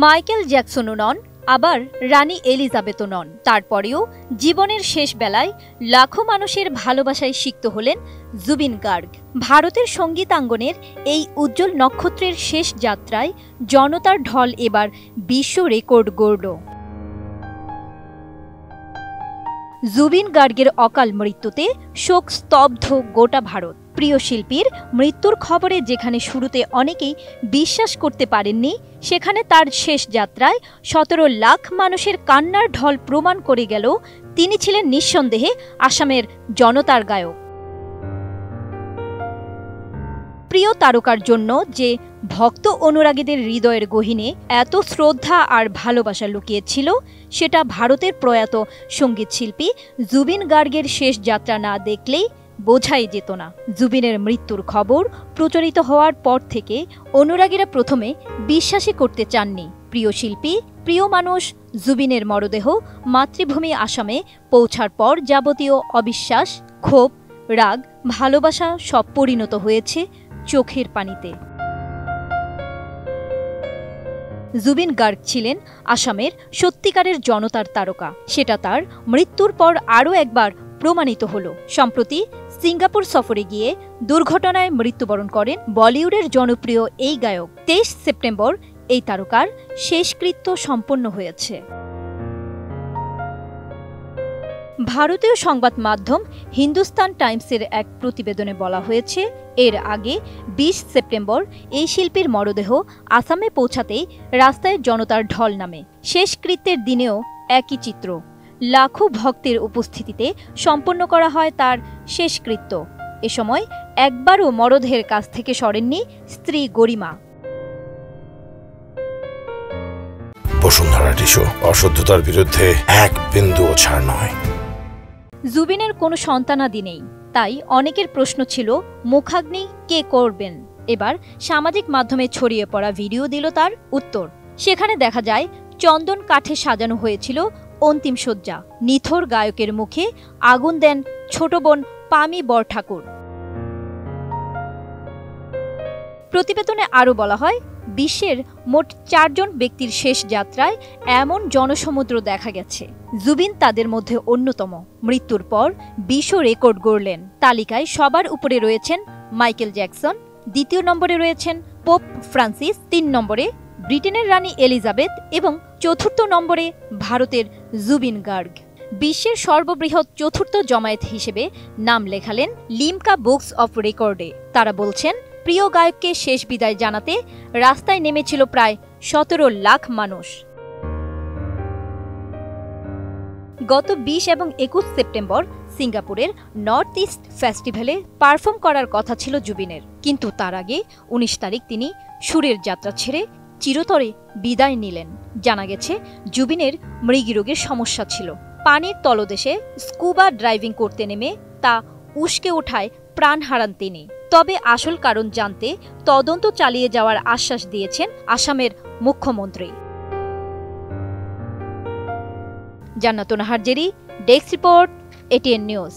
Michael জ্যাকসনও নন, আবার রানী এলিজাবেথও নন। তারপরেও জীবনের শেষ বেলায় লাখো মানুষের ভালোবাসায় সিক্ত হলেন জুবিন গার্গ। ভারতের সঙ্গীতাঙ্গনের এই উজ্জ্বল নক্ষত্রের শেষ যাত্রায় জনতার ঢল এবার বিশ্ব রেকর্ড গড়ল। জুবিন গার্গের অকাল মৃত্যুতে শোক স্তব্ধ গোটা ভারত। প্রিয় শিল্পীর মৃত্যুর খবরে যেখানে শুরুতে অনেকেই বিশ্বাস করতে পারেননি, সেখানে তার শেষ যাত্রায় ১৭ লাখ মানুষের কান্নার ঢল প্রমাণ করে গেল তিনি ছিলেন নিঃসন্দেহে আসামের জনতার গায়ক। প্রিয় তারকার জন্য যে ভক্ত অনুরাগীদের হৃদয়ের গহীনে এত শ্রদ্ধা আর ভালোবাসা লুকিয়েছিল, সেটা ভারতের প্রয়াত সঙ্গীতশিল্পী জুবিন গার্গের শেষ যাত্রা না দেখলেই বোঝাই যেত না। জুবিনের মৃত্যুর খবর প্রচারিত হওয়ার পর থেকে অনুরাগীরা প্রথমে বিশ্বাসই করতে চাননি। প্রিয় শিল্পী, প্রিয় মানুষ জুবিনের মরদেহ মাতৃভূমি আসামে পৌঁছার পর যাবতীয় অবিশ্বাস, ক্ষোভ, রাগ, ভালোবাসা সব পরিণত হয়েছে চোখের পানিতে। জুবিন গার্গ ছিলেন আসামের সত্যিকারের জনতার তারকা। সেটা তার মৃত্যুর পর আরও একবার প্রমাণিত হল। সম্প্রতি সিঙ্গাপুর সফরে গিয়ে দুর্ঘটনায় মৃত্যুবরণ করেন বলিউডের জনপ্রিয় এই গায়ক। ২৩ সেপ্টেম্বর এই তারকার শেষকৃত্য সম্পন্ন হয়েছে। ভারতীয় সংবাদ মাধ্যম হিন্দুস্তান টাইমসের এক প্রতিবেদনে বলা হয়েছে, এর আগে ২০ সেপ্টেম্বর এই শিল্পীর মরদেহ আসামে পৌঁছাতেই রাস্তায় জনতার ঢল নামে। শেষকৃত্যের দিনেও একই চিত্র। লাখো ভক্তের উপস্থিতিতে সম্পন্ন করা হয় তার শেষকৃত্য। এ সময় একবারও মরদেহের কাছ থেকে সরেননি স্ত্রী গরিমা। বসুন্ধরা টিস্যু, অশুদ্ধতার বিরুদ্ধে এক বিন্দুও ছাড় নয়। জুবিনের কোনো সন্তানাদি নেই, তাই অনেকের প্রশ্ন ছিল মুখাগ্নি কে করবেন। এবার সামাজিক মাধ্যমে ছড়িয়ে পড়া ভিডিও দিল তার উত্তর। সেখানে দেখা যায় চন্দন কাঠে সাজানো হয়েছিল অন্তিম শয্যা। নিথর গায়কের মুখে আগুন দেন ছোট বোন পামি বরঠাকুর। প্রতিবেদনে আরও বলা হয়, বিশ্বের মোট ৪ জন ব্যক্তির শেষ যাত্রায় এমন জনসমুদ্র দেখা গেছে। জুবিন তাদের মধ্যে অন্যতম। মৃত্যুর পর বিশ্ব রেকর্ড গড়লেন। তালিকায় সবার উপরে রয়েছেন মাইকেল জ্যাকসন, দ্বিতীয় নম্বরে রয়েছেন পোপ ফ্রান্সিস, ৩ নম্বরে ব্রিটেনের রানী এলিজাবেথ এবং ৪র্থ নম্বরে ভারতের জুবিন গার্গ। বিশ্বের সর্ববৃহৎ ৪র্থ জমায়েত হিসেবে নাম লেখালেন লিমকা বুকস অফ রেকর্ডে। তারা বলছেন, প্রিয় গায়ককে শেষ বিদায় জানাতে রাস্তায় নেমেছিল প্রায় ১৭ লাখ মানুষ। গত ২০ এবং ২১ সেপ্টেম্বর সিঙ্গাপুরের নর্থ ইস্ট ফেস্টিভ্যালে পারফর্ম করার কথা ছিল জুবিনের, কিন্তু তার আগে ১৯ তারিখ তিনি সুরের যাত্রা ছেড়ে চিরতরে বিদায় নিলেন। জানা গেছে, জুবিনের মৃগীরোগের সমস্যা ছিল। পানির তলদেশে স্কুবা ড্রাইভিং করতে নেমে তা উস্কে ওঠায় প্রাণ হারান তিনি। তবে আসল কারণ জানতে তদন্ত চালিয়ে যাওয়ার আশ্বাস দিয়েছেন আসামের মুখ্যমন্ত্রী। জান্নাতুন Nahar Jerry, desk report, ATN news.